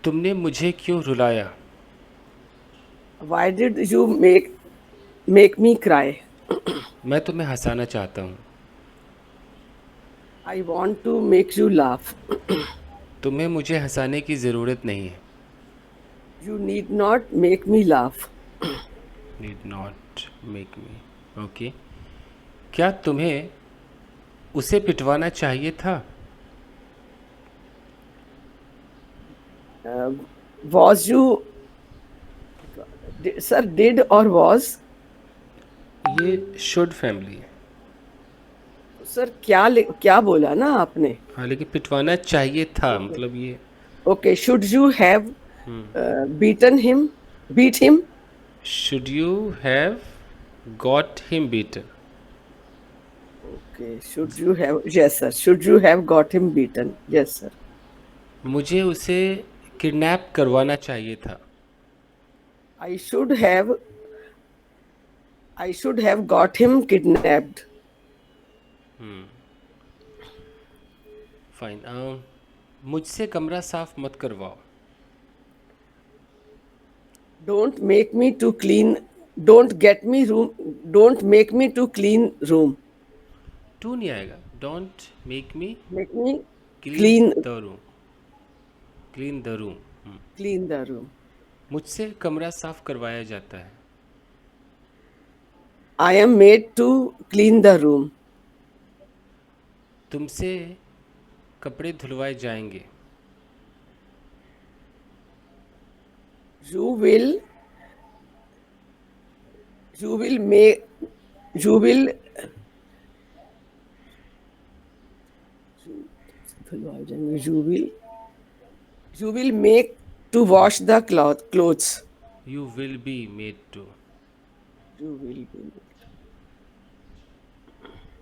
तुमने मुझे क्यों रुलाया? Why did you make me cry? मैं तुम्हें हंसाना चाहता हूँ। I want to make you laugh. तुम्हें मुझे हंसाने की ज़रूरत नहीं है। You need not make me laugh. Need not make me. Okay. क्या तुम्हें उसे पिटवाना चाहिए था? Uh, was you, sir, did or was? ये शुड फैमिली है। तो सर क्या बोला ना आपने? हाँ, लेकिन पिटवाना चाहिए था मतलब ये। Okay, should you have beaten him? Beat him? Should you have got him beaten. Okay, should you have, yes, sir. Should you have got him beaten? Yes, sir. मुझे उसे किडनैप करवाना चाहिए था। I should have, I should have got him kidnapped. Fine. मुझसे कमरा साफ मत करवाओ। Don't make me to clean, don't get me room, don't make me to clean room. To नहीं आएगा। Don't make me Make me clean clean, the room. Clean the room. clean the room. मुझसे कमरा साफ करवाया जाता है। I am made to clean the room. तुमसे कपड़े धुलवाए जाएंगे। You will, you will make, you will, you will make to wash the clothes. You will be made to. You will be.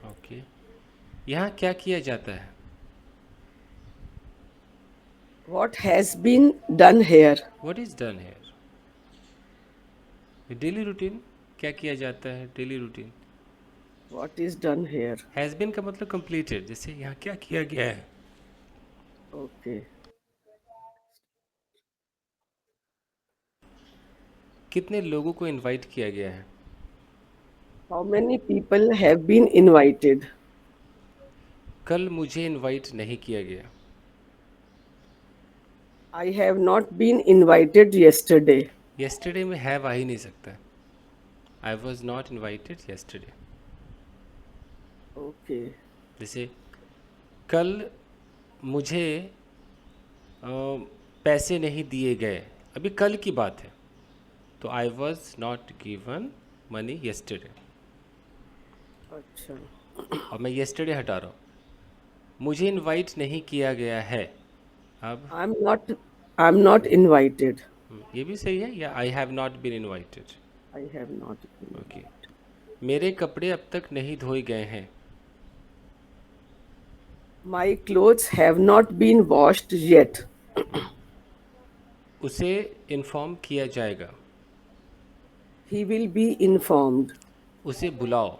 Okay. यहाँ क्या किया जाता है? What has been done here? What is done here? Daily routine. क्या किया जाता है daily routine? What is done here? Has been का मतलब कंप्लीटेड, जैसे यहाँ क्या किया गया है। Okay. कितने लोगों को इनवाइट किया गया है? How many people have been invited? कल मुझे इनवाइट नहीं किया गया। I have not been invited yesterday. Yesterday में हैव आ ही नहीं सकता। I was not invited yesterday. Okay. जैसे कल मुझे पैसे नहीं दिए गए, अभी कल की बात है, तो I was not given money yesterday. अच्छा. और मैं येस्टरडे हटा रहा हूँ। मुझे इनवाइट नहीं किया गया है। अब I'm not invited. ये भी सही है, या I have not been invited. I have not been. Okay. मेरे कपड़े अब तक नहीं धोए गए हैं। My clothes have not been washed yet. उसे इन्फॉर्म किया जाएगा। He will be informed. उसे बुलाओ।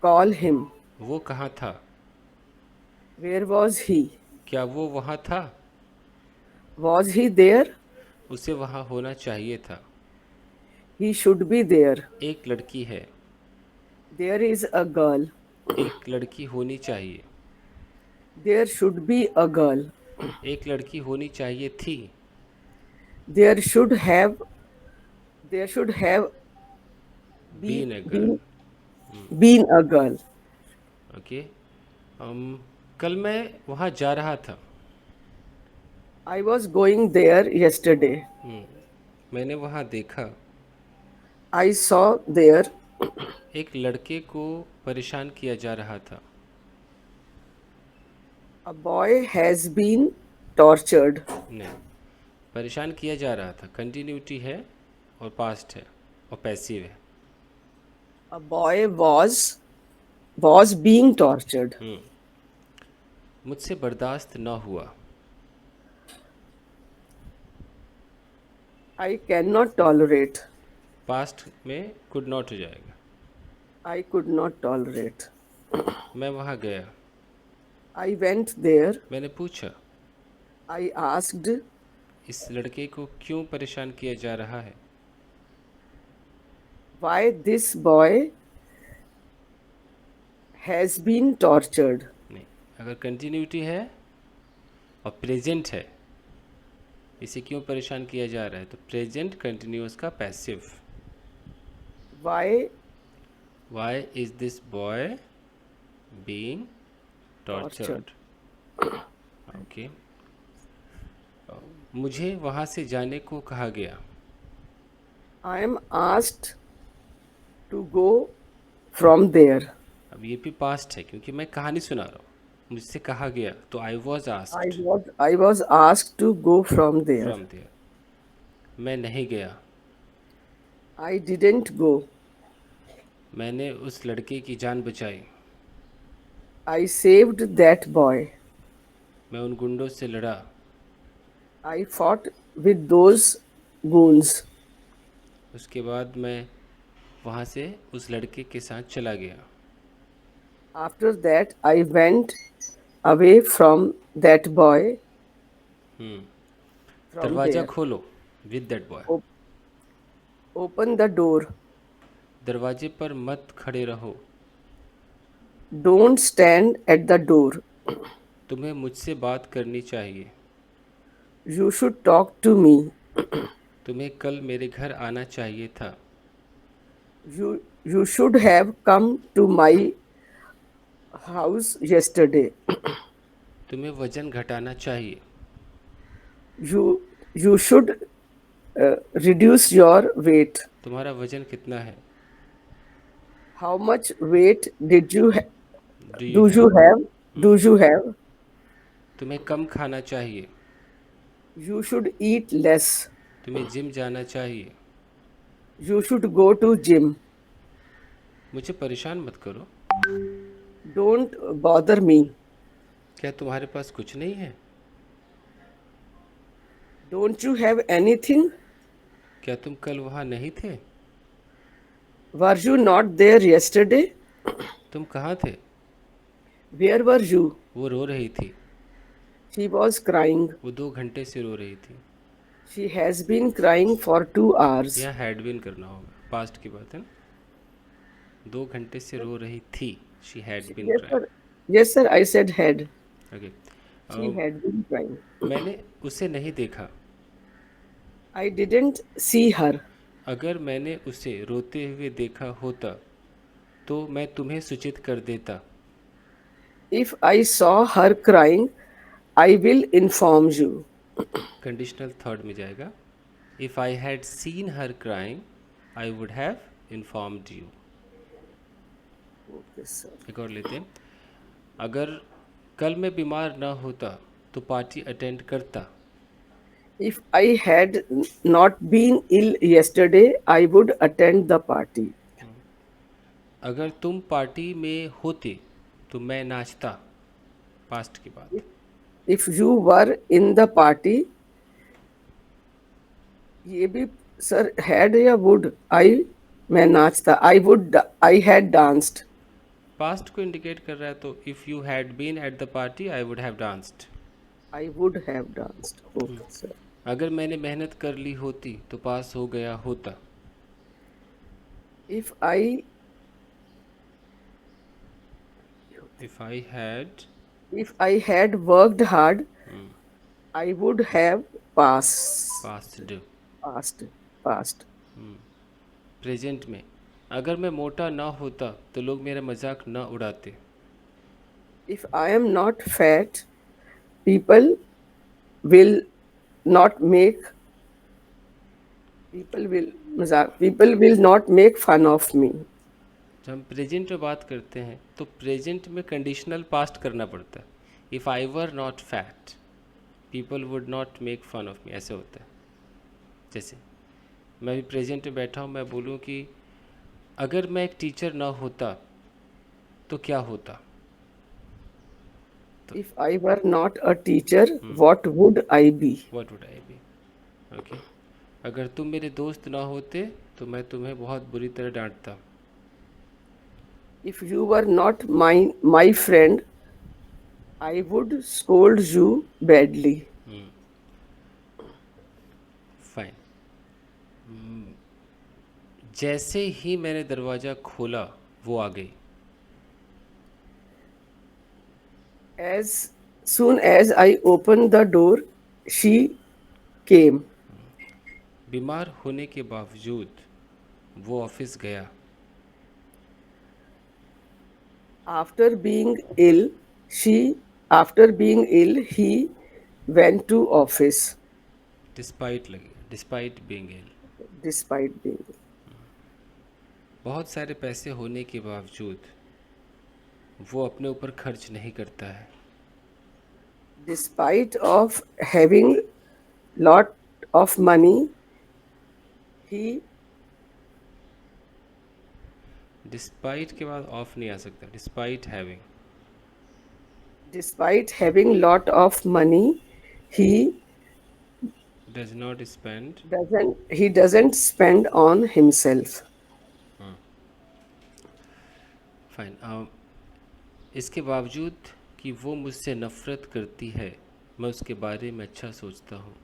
Call him. वो कहाँ था? Where was he? क्या वो वहाँ था? Was he there? उसे वहाँ होना चाहिए था। He should be there. एक लड़की है। There is a girl. एक लड़की होनी चाहिए। There should be a girl. एक लड़की होनी चाहिए थी। There should have, there should have been a girl. been, been a girl. Okay. कल मैं वहाँ जा रहा था। I was going there yesterday. मैंने वहाँ देखा I saw there एक लड़के को परेशान किया जा रहा था। a boy has been tortured. नहीं, परेशान किया जा रहा था कंटिन्यूटी है और पास्ट है और पैसिव है। A boy was being tortured. मुझसे बर्दाश्त न हुआ। I cannot tolerate. पास्ट में कुड नॉट हो जाएगा। I could not tolerate. मैं वहाँ गया। I went there. मैंने पूछा। I asked. इस लड़के को क्यों परेशान किया जा रहा है? Why this boy has been tortured? नहीं, अगर कंटिन्यूटी है और प्रेजेंट है, इसे क्यों परेशान किया जा रहा है, तो प्रेजेंट कंटिन्यूअस का passive. Why why is this boy being tortured? Tortured? Okay. मुझे वहाँ से जाने को कहा गया। I am asked to go from there. अब ये भी पास्ट है क्योंकि मैं कहानी सुना रहा हूँ। मुझसे कहा गया तो I was asked I was asked to go from there. From there. मैं नहीं गया। I didn't go. मैंने उस लड़के की जान बचाई। I saved that boy. मैं उन गुंडों से लड़ा। I fought with those goons. उसके बाद मैं वहाँ से उस लड़के के साथ चला गया। After that, I went away from that boy. From दरवाज़ा there. खोलो with that boy. Open the door. दरवाजे पर मत खड़े रहो। Don't stand at the door. तुम्हें मुझसे बात करनी चाहिए। You should talk to me. तुम्हें कल मेरे घर आना चाहिए था। You should have come to my house yesterday. तुम्हें वजन घटाना चाहिए। You should reduce your weight. तुम्हारा वजन कितना है? How much weight did you Do do you you have? have? Do you have? तुम्हें कम खाना चाहिए। You should eat less. तुम्हें जिम जाना चाहिए। You should go to gym. मुझे परेशान मत करो। Don't bother me. क्या तुम्हारे पास कुछ नहीं है? Don't you have anything? क्या तुम कल वहाँ नहीं थे? Were you not there yesterday? तुम कहाँ थे? Where were you? वो रो रही थी। She was crying. वो 2 घंटे से रो रही थी। She has been crying for 2 hours. यहाँ हैड बीन करना होगा, पास्ट की बात है ना। 2 घंटे से रो रही थी। She had been Yes, crying. sir. Yes, sir. I said had. Okay. She had been crying. मैंने उसे नहीं देखा। I didn't see her. अगर मैंने उसे रोते हुए देखा होता तो मैं तुम्हें सूचित कर देता। If I saw her crying, I will inform you. Conditional third में जाएगा। If I had seen her crying I would have informed you. Okay, sir. एक और लेते हैं। अगर कल मैं बीमार ना होता तो पार्टी अटेंड करता। If I had not been ill yesterday, I would attend the party. अगर तुम पार्टी में होते तो मैं नाचता। पास्ट की बात। If you were in the party, ये भी सर had या would? मैं नाचता. I had danced. पास्ट को इंडिकेट कर रहा है तो if you had been at the party I would have danced. I would have danced. Okay, sir. अगर मैंने मेहनत कर ली होती तो पास हो गया होता। If I if I had worked hard, I would have passed. Passed. Present में अगर मैं मोटा ना होता तो लोग मेरा मजाक ना उड़ाते। If I am not fat, people will not make people will not make fun of me. जब हम प्रेजेंट में बात करते हैं तो प्रेजेंट में कंडीशनल पास्ट करना पड़ता है। If I were not fat people would not make fun of me, ऐसे होता है। जैसे मैं भी प्रेजेंट में बैठा हूँ, मैं बोलूँ कि अगर मैं एक टीचर ना होता तो क्या होता। If I were not a teacher, what would I be? What would I be. Okay. अगर तुम मेरे दोस्त ना होते तो मैं तुम्हें बहुत बुरी तरह डांटता। If you were not my friend, I would scold you badly. Fine. जैसे ही मैंने दरवाज़ा खोला वो आ गई। As soon as I opened the door, she came. बीमार होने के बावजूद वो ऑफिस गया। After being ill, after being ill, he went to office despite लगी, डिस्पाइट बीइंग इल। despite being ill. बहुत सारे पैसे होने के बावजूद वो अपने ऊपर खर्च नहीं करता है। Despite of having lot of money, he despite के बाद ऑफ नहीं आ सकता, despite having. despite having lot of money, he does not spend. doesn't spend on himself. Fine. इसके बावजूद कि वो मुझसे नफ़रत करती है, मैं उसके बारे में अच्छा सोचता हूँ।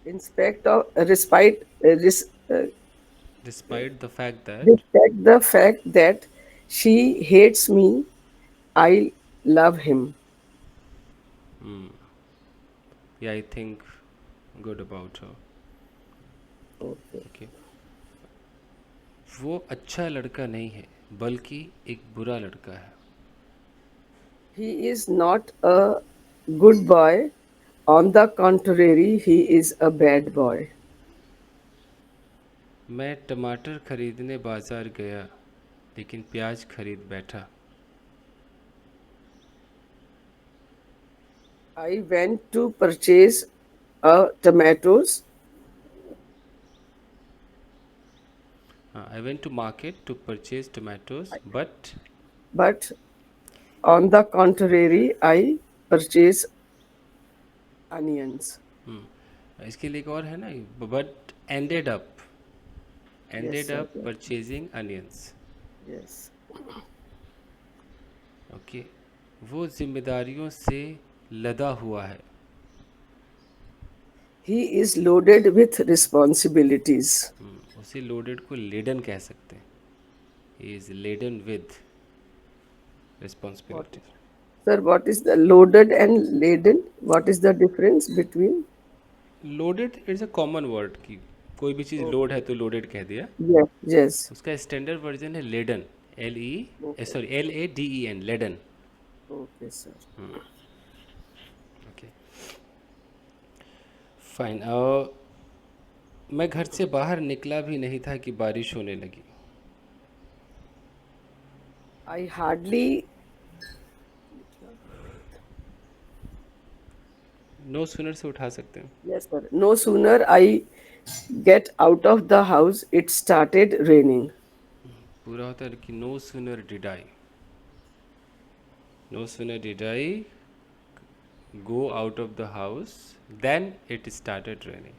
Respect of respect res, despite the fact that. respect the fact that she hates me, I love him. या I think good about her. Okay. Okay. वो अच्छा लड़का नहीं है, बल्कि एक बुरा लड़का है। He is not a good boy. On the contrary, he is a bad boy. मैं टमाटर खरीदने बाज़ार गया, लेकिन प्याज खरीद बैठा। I went to purchase tomatoes, I went to market to purchase tomatoes but. but on the contrary, I purchase onions. इसके लिए एक और है ना, but ended Yes, sir. Yes. Purchasing onions. Yes. Okay. वो जिम्मेदारियों से लदा हुआ है। He is loaded with responsibilities. उसे लोडेड को लेडन कह सकते हैं। He is laden with responsibilities. Sir, what is the loaded and laden? What is the difference between? Loaded it's a common word की कोई भी चीज़ लोड है तो लोडेड कह दिया। Yes, yes. उसका स्टैंडर्ड वर्जन है laden, LEDEN, laden. Okay, sir. Okay fine. मैं घर से बाहर निकला भी नहीं था कि बारिश होने लगी। I hardly, नो सूनर से उठा सकते हैं। yes, sir. No sooner I get out of the house, it started raining. पूरा होता है कि no sooner did I, no sooner did I go out of the house then it started raining.